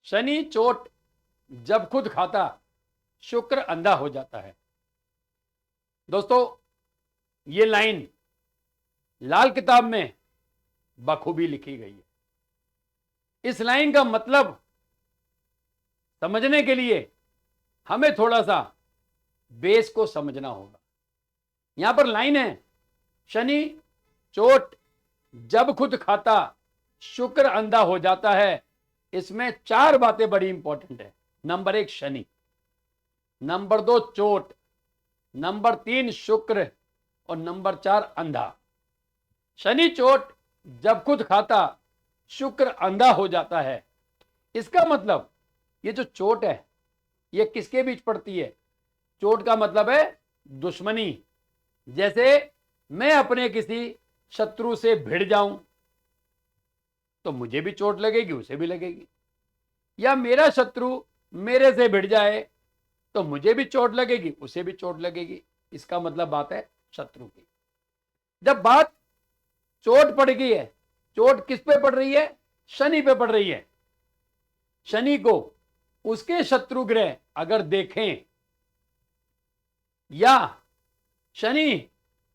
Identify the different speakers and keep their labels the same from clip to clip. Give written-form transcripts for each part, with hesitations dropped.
Speaker 1: शनि चोट जब खुद खाता, शुक्र अंधा हो जाता है। दोस्तों, ये लाइन लाल किताब में बखूबी लिखी गई है। इस लाइन का मतलब समझने के लिए हमें थोड़ा सा बेस को समझना होगा। यहां पर लाइन है, शनि चोट जब खुद खाता, शुक्र अंधा हो जाता है। इसमें चार बातें बड़ी इंपॉर्टेंट है। नंबर एक शनि, नंबर दो चोट, नंबर तीन शुक्र, और नंबर चार अंधा। शनि चोट जब खुद खाता, शुक्र अंधा हो जाता है। इसका मतलब ये जो चोट है ये किसके बीच पड़ती है? चोट का मतलब है दुश्मनी। जैसे मैं अपने किसी शत्रु से भिड़ जाऊं तो मुझे भी चोट लगेगी, उसे भी लगेगी। या मेरा शत्रु मेरे से भिड़ जाए तो मुझे भी चोट लगेगी, उसे भी चोट लगेगी। इसका मतलब बात है शत्रु की। जब बात चोट पड़ गई है, चोट किस पे पड़ रही है? शनि पे पड़ रही है। शनि को उसके शत्रु ग्रह अगर देखें या शनि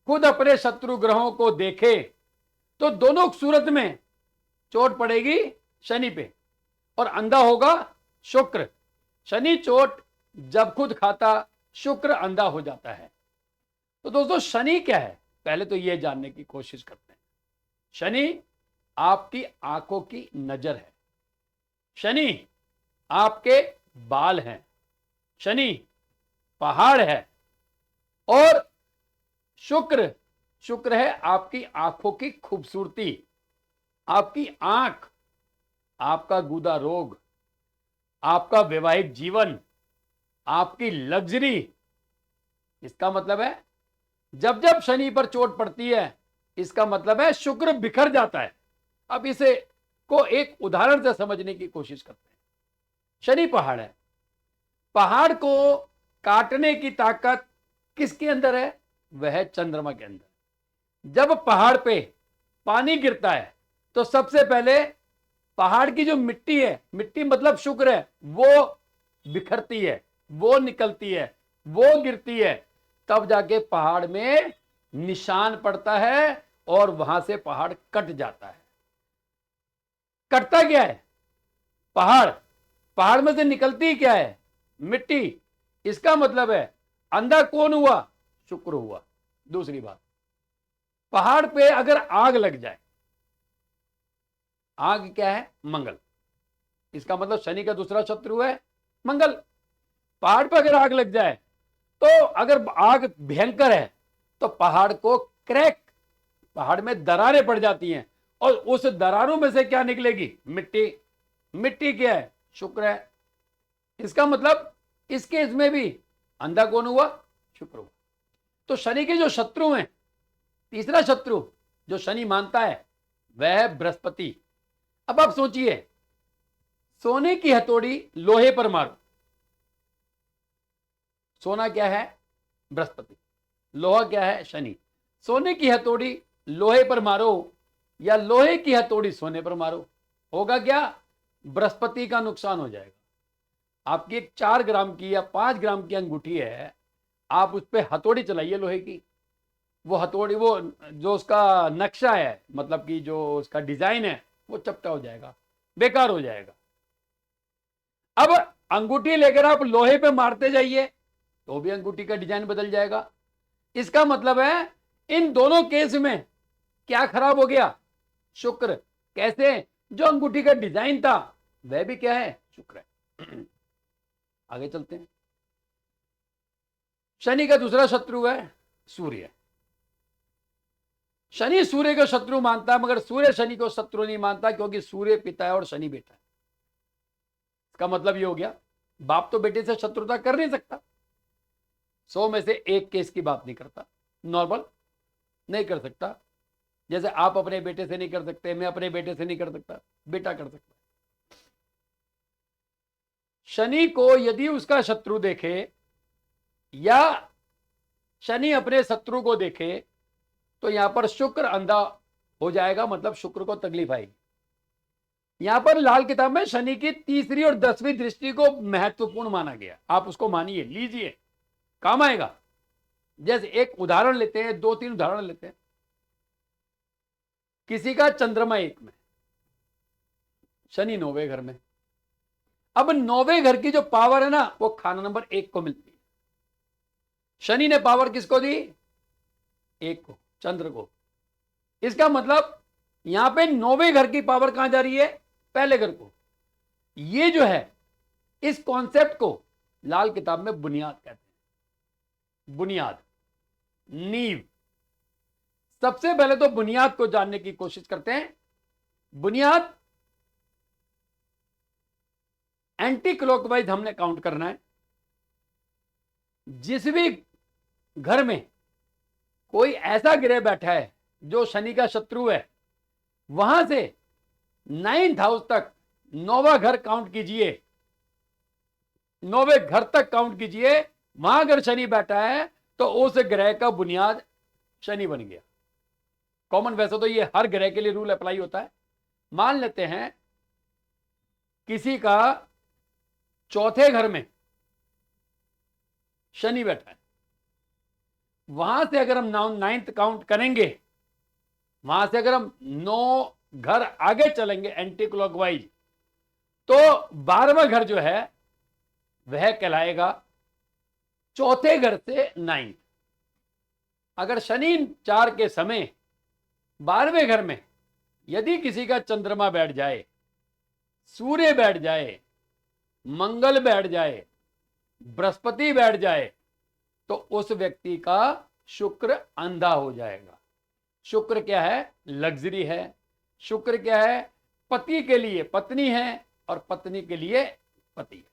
Speaker 1: खुद अपने शत्रु ग्रहों को देखे तो दोनों सूरत में चोट पड़ेगी शनि पे और अंधा होगा शुक्र। शनि चोट जब खुद खाता, शुक्र अंधा हो जाता है। तो दोस्तों, शनि क्या है पहले तो यह जानने की कोशिश करते हैं। शनि आपकी आंखों की नजर है। शनि आपके बाल हैं। शनि पहाड़ है। और शुक्र शुक्र है आपकी आंखों की खूबसूरती, आपकी आंख, आपका गुदा रोग, आपका वैवाहिक जीवन, आपकी लग्जरी। इसका मतलब है जब जब शनि पर चोट पड़ती है, इसका मतलब है शुक्र बिखर जाता है। अब इसे को एक उदाहरण से समझने की कोशिश करते हैं। शनि पहाड़ है। पहाड़ को काटने की ताकत किसके अंदर है? वह है चंद्रमा के अंदर। जब पहाड़ पे पानी गिरता है तो सबसे पहले पहाड़ की जो मिट्टी है, मिट्टी मतलब शुक्र है, वो बिखरती है, वो निकलती है, वो गिरती है। तब जाके पहाड़ में निशान पड़ता है और वहां से पहाड़ कट जाता है। कटता क्या है? पहाड़। पहाड़ में से निकलती क्या है? मिट्टी। इसका मतलब है अंधा कौन हुआ? शुक्र हुआ। दूसरी बात, पहाड़ पे अगर आग लग जाए, आग क्या है? मंगल। इसका मतलब शनि का दूसरा शत्रु है मंगल। पहाड़ पर अगर आग लग जाए तो अगर आग भयंकर है तो पहाड़ को क्रैक, पहाड़ में दरारें पड़ जाती हैं और उस दरारों में से क्या निकलेगी? मिट्टी। मिट्टी क्या है? शुक्र है। इसका मतलब इस केस में भी अंधा कौन हुआ? शुक्र हुआ। तो शनि के जो शत्रु हैं, तीसरा शत्रु जो शनि मानता है वह है बृहस्पति। अब आप सोचिए, सोने की हथौड़ी लोहे पर मारो। सोना क्या है? बृहस्पति। लोहा क्या है? शनि। सोने की हथौड़ी लोहे पर मारो या लोहे की हथौड़ी सोने पर मारो, होगा क्या? बृहस्पति का नुकसान हो जाएगा। आपकी एक 4 ग्राम की या 5 ग्राम की अंगूठी है, आप उस पर हथौड़ी चलाइए लोहे की, वो हथौड़ी, वो जो उसका नक्शा है, मतलब कि जो उसका डिजाइन है, वो चपटा हो जाएगा, बेकार हो जाएगा। अब अंगूठी लेकर आप लोहे पे मारते जाइए तो भी अंगूठी का डिजाइन बदल जाएगा। इसका मतलब है इन दोनों केस में क्या खराब हो गया? शुक्र। कैसे? जो अंगूठी का डिजाइन था वह भी क्या है? शुक्र है। आगे चलते हैं। शनि का दूसरा शत्रु है सूर्य। शनि सूर्य को शत्रु मानता है, मगर सूर्य शनि को शत्रु नहीं मानता, क्योंकि सूर्य पिता है और शनि बेटा है। इसका मतलब ये हो गया, बाप तो बेटे से शत्रुता कर नहीं सकता। 100 में से एक केस की बात नहीं करता, नॉर्मल नहीं कर सकता। जैसे आप अपने बेटे से नहीं कर सकते, मैं अपने बेटे से नहीं कर सकता, बेटा कर सकता। शनि को यदि उसका शत्रु देखे या शनि अपने शत्रु को देखे तो यहां पर शुक्र अंधा हो जाएगा, मतलब शुक्र को तकलीफ आएगी। यहां पर लाल किताब में शनि की तीसरी और 10वीं दृष्टि को महत्वपूर्ण माना गया, आप उसको मानिए, लीजिए, काम आएगा। जैसे एक उदाहरण लेते हैं, 2-3 उदाहरण लेते हैं। किसी का चंद्रमा 1 में, शनि 9वें घर में। अब 9वें घर की जो पावर है ना, वो खाना नंबर 1 को मिलती है। शनि ने पावर किसको दी? 1 को, चंद्र को। इसका मतलब यहां पे 9वें घर की पावर कहां जा रही है? पहले घर को। ये जो है, इस कॉन्सेप्ट को लाल किताब में बुनियाद कहते हैं। बुनियाद, नींव। सबसे पहले तो बुनियाद को जानने की कोशिश करते हैं। बुनियाद एंटी क्लॉकवाइज हमने काउंट करना है। जिस भी घर में कोई ऐसा ग्रह बैठा है जो शनि का शत्रु है, वहां से 9th हाउस तक 9वां घर काउंट कीजिए, 9वें घर तक काउंट कीजिए। वहां अगर शनि बैठा है तो उस ग्रह का बुनियाद शनि बन गया। कॉमन वैसे तो ये हर ग्रह के लिए रूल अप्लाई होता है। मान लेते हैं किसी का चौथे घर में शनि बैठा है, वहां से अगर हम 9th काउंट करेंगे, वहां से अगर हम 9 घर आगे चलेंगे एंटी क्लॉकवाइज, तो 12वां घर जो है वह कहलाएगा चौथे घर से 9th। अगर शनि 4 के समय 12वें घर में यदि किसी का चंद्रमा बैठ जाए, सूर्य बैठ जाए, मंगल बैठ जाए, बृहस्पति बैठ जाए, तो उस व्यक्ति का शुक्र अंधा हो जाएगा। शुक्र क्या है? लग्जरी है। शुक्र क्या है? पति के लिए पत्नी है और पत्नी के लिए पति है।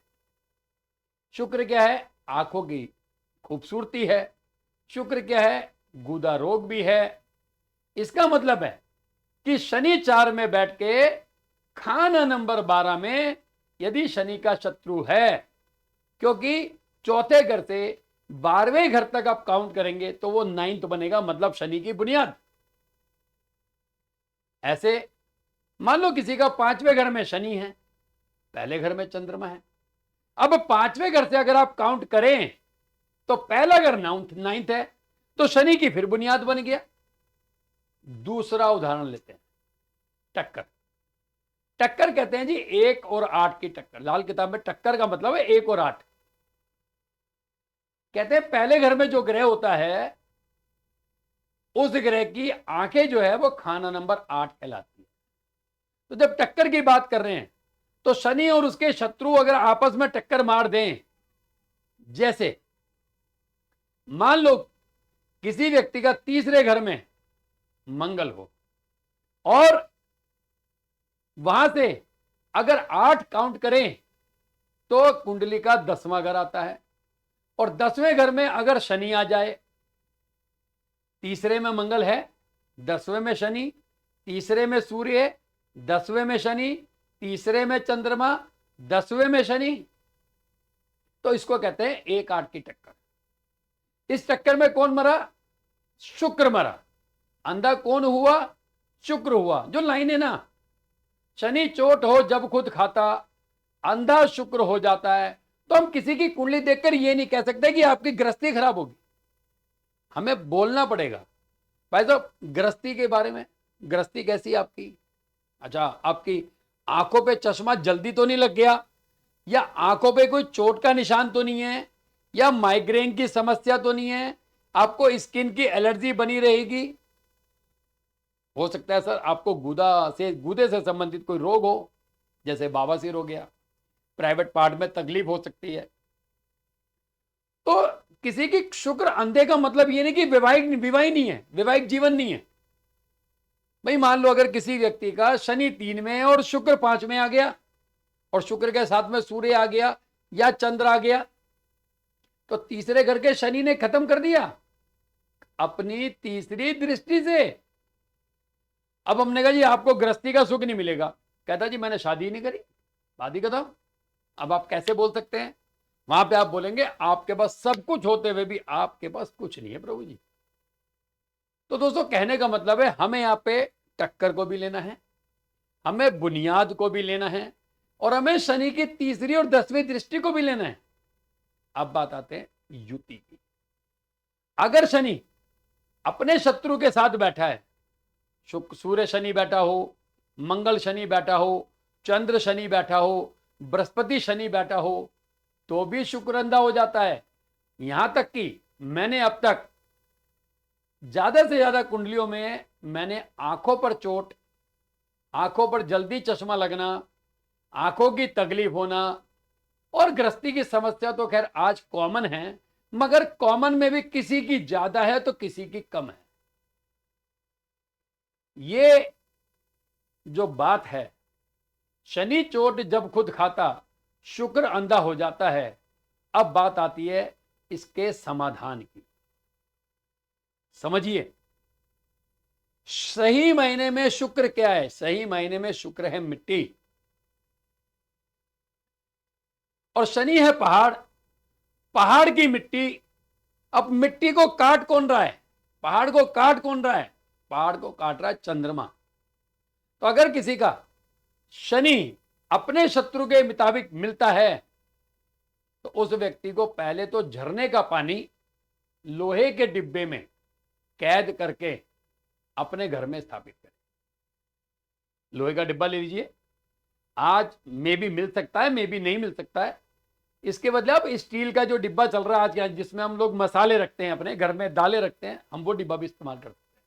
Speaker 1: शुक्र क्या है? आंखों की खूबसूरती है। शुक्र क्या है? गुदा रोग भी है। इसका मतलब है कि शनि 4 में बैठ के खाना नंबर 12 में यदि शनि का शत्रु है, क्योंकि चौथे घर से 12वें घर तक आप काउंट करेंगे तो वो 9th बनेगा, मतलब शनि की बुनियाद। ऐसे मान लो किसी का 5वें घर में शनि है, पहले घर में चंद्रमा है। अब 5वें घर से अगर आप काउंट करें तो पहला घर 9th है, तो शनि की फिर बुनियाद बन गया। दूसरा उदाहरण लेते हैं, टक्कर। टक्कर कहते हैं जी 1 और 8 की टक्कर। लाल किताब में टक्कर का मतलब है 1 और 8। कहते हैं पहले घर में जो ग्रह होता है, उस ग्रह की आंखें जो है वो खाना नंबर 8 कहलाती है। तो जब टक्कर की बात कर रहे हैं तो शनि और उसके शत्रु अगर आपस में टक्कर मार दें, जैसे मान लो किसी व्यक्ति का तीसरे घर में मंगल हो और वहां से अगर 8 काउंट करें तो कुंडली का 10वां घर आता है, और 10वें घर में अगर शनि आ जाए, तीसरे में मंगल है, 10वें में शनि, तीसरे में सूर्य, 10वें में शनि, तीसरे में चंद्रमा, 10वें में शनि, तो इसको कहते हैं 1-8 की टक्कर। इस टक्कर में कौन मरा? शुक्र मरा। अंधा कौन हुआ? शुक्र हुआ। जो लाइन है ना, शनि चोट हो जब खुद खाता, अंधा शुक्र हो जाता है। तो हम किसी की कुंडली देखकर ये नहीं कह सकते कि आपकी गृहस्थी खराब होगी। हमें बोलना पड़ेगा भाई साहब गृहस्थी के बारे में, गृहस्थी कैसी आपकी? अच्छा, आपकी आंखों पे चश्मा जल्दी तो नहीं लग गया, या आंखों पे कोई चोट का निशान तो नहीं है, या माइग्रेन की समस्या तो नहीं है, आपको स्किन की एलर्जी बनी रहेगी। हो सकता है सर आपको गूदे से संबंधित कोई रोग हो, जैसे बवासीर हो गया, प्राइवेट पार्ट में तकलीफ हो सकती है। तो किसी की शुक्र अंधे का मतलब ये नहीं कि विवाहिक नहीं है, वैवाहिक जीवन नहीं है। भाई मान लो अगर किसी व्यक्ति का शनि 3 में और शुक्र 5 में आ गया, और शुक्र के साथ में सूर्य आ गया या चंद्र आ गया, तो तीसरे घर के शनि ने खत्म कर दिया अपनी तीसरी दृष्टि से। अब हमने कहा जी आपको गृहस्थी का सुख नहीं मिलेगा, कहता जी मैंने शादी नहीं करी, बात ही खत्म। अब आप कैसे बोल सकते हैं? वहां पे आप बोलेंगे आपके पास सब कुछ होते हुए भी आपके पास कुछ नहीं है प्रभु जी। तो दोस्तों कहने का मतलब है हमें यहां पे टक्कर को भी लेना है, हमें बुनियाद को भी लेना है और हमें शनि की तीसरी और 10वीं दृष्टि को भी लेना है। अब बात आते हैं युति की। अगर शनि अपने शत्रु के साथ बैठा है, सूर्य शनि बैठा हो, मंगल शनि बैठा हो, चंद्र शनि बैठा हो, बृहस्पति शनि बैठा हो, तो भी शुक्र अंधा हो जाता है। यहां तक कि मैंने अब तक ज्यादा से ज्यादा कुंडलियों में मैंने आंखों पर चोट, आंखों पर जल्दी चश्मा लगना, आंखों की तकलीफ होना और गृहस्थी की समस्या तो खैर आज कॉमन है, मगर कॉमन में भी किसी की ज्यादा है तो किसी की कम है। ये जो बात है, शनि चोट जब खुद खाता शुक्र अंधा हो जाता है। अब बात आती है इसके समाधान की। समझिए, सही महीने में शुक्र क्या है? सही महीने में शुक्र है मिट्टी और शनि है पहाड़। पहाड़ की मिट्टी। अब मिट्टी को काट कौन रहा है? पहाड़ को काट कौन रहा है? पहाड़ को काट रहा है चंद्रमा। तो अगर किसी का शनि अपने शत्रु के मुताबिक मिलता है तो उस व्यक्ति को पहले तो झरने का पानी लोहे के डिब्बे में कैद करके अपने घर में स्थापित करें। लोहे का डिब्बा ले लीजिए। आज मे भी मिल सकता है, मे भी नहीं मिल सकता है। इसके बदले आप स्टील का जो डिब्बा चल रहा है आज के, जिसमें हम लोग मसाले रखते हैं, अपने घर में दालें रखते हैं, हम वो डिब्बा भी इस्तेमाल कर सकते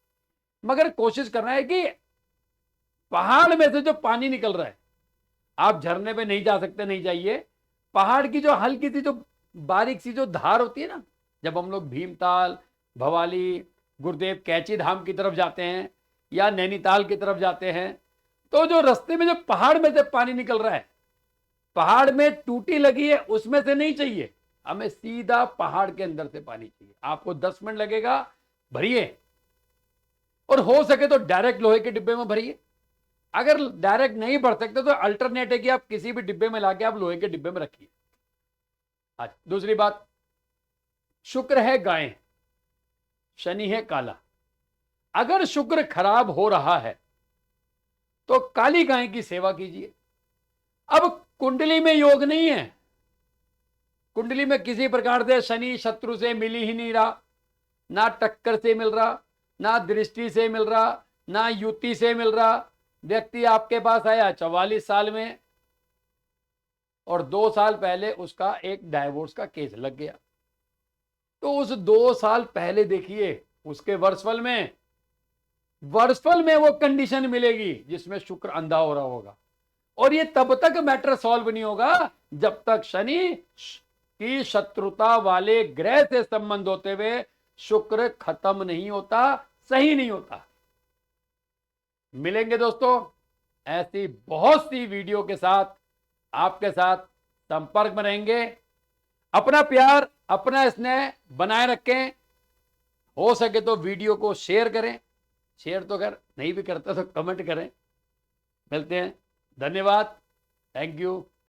Speaker 1: हैं। मगर कोशिश करना है कि पहाड़ में से जो पानी निकल रहा है, आप झरने पे नहीं जा सकते, नहीं जाइए। पहाड़ की जो हल्की सी, जो बारीक सी जो धार होती है ना, जब हम लोग भीमताल, भवाली, गुरुदेव कैची धाम की तरफ जाते हैं या नैनीताल की तरफ जाते हैं, तो जो रास्ते में जो पहाड़ में से पानी निकल रहा है, पहाड़ में टूटी लगी है, उसमें से नहीं चाहिए हमें, सीधा पहाड़ के अंदर से पानी चाहिए। आपको 10 मिनट लगेगा, भरिए। और हो सके तो डायरेक्ट लोहे के डिब्बे में भरिए। अगर डायरेक्ट नहीं भर सकते तो अल्टरनेट है कि आप किसी भी डिब्बे में लाके आप लोहे के डिब्बे में रखिए। अच्छा, दूसरी बात, शुक्र है गाय, शनि है काला। अगर शुक्र खराब हो रहा है तो काली गाय की सेवा कीजिए। अब कुंडली में योग नहीं है, कुंडली में किसी प्रकार से शनि शत्रु से मिल ही नहीं रहा, ना टक्कर से मिल रहा, ना दृष्टि से मिल रहा, ना युति से मिल रहा। व्यक्ति आपके पास आया 44 साल में और 2 साल पहले उसका एक डाइवोर्स का केस लग गया। तो उस 2 साल पहले देखिए उसके वर्षफल में वो कंडीशन मिलेगी जिसमें शुक्र अंधा हो रहा होगा। और ये तब तक मैटर सॉल्व नहीं होगा जब तक शनि की शत्रुता वाले ग्रह से संबंध होते हुए शुक्र खत्म नहीं होता, सही नहीं होता। मिलेंगे दोस्तों ऐसी बहुत सी वीडियो के साथ, आपके साथ संपर्क में रहेंगे। अपना प्यार, अपना स्नेह बनाए रखें। हो सके तो वीडियो को शेयर करें, शेयर तो कर नहीं भी करते तो कमेंट करें। मिलते हैं, धन्यवाद, थैंक यू।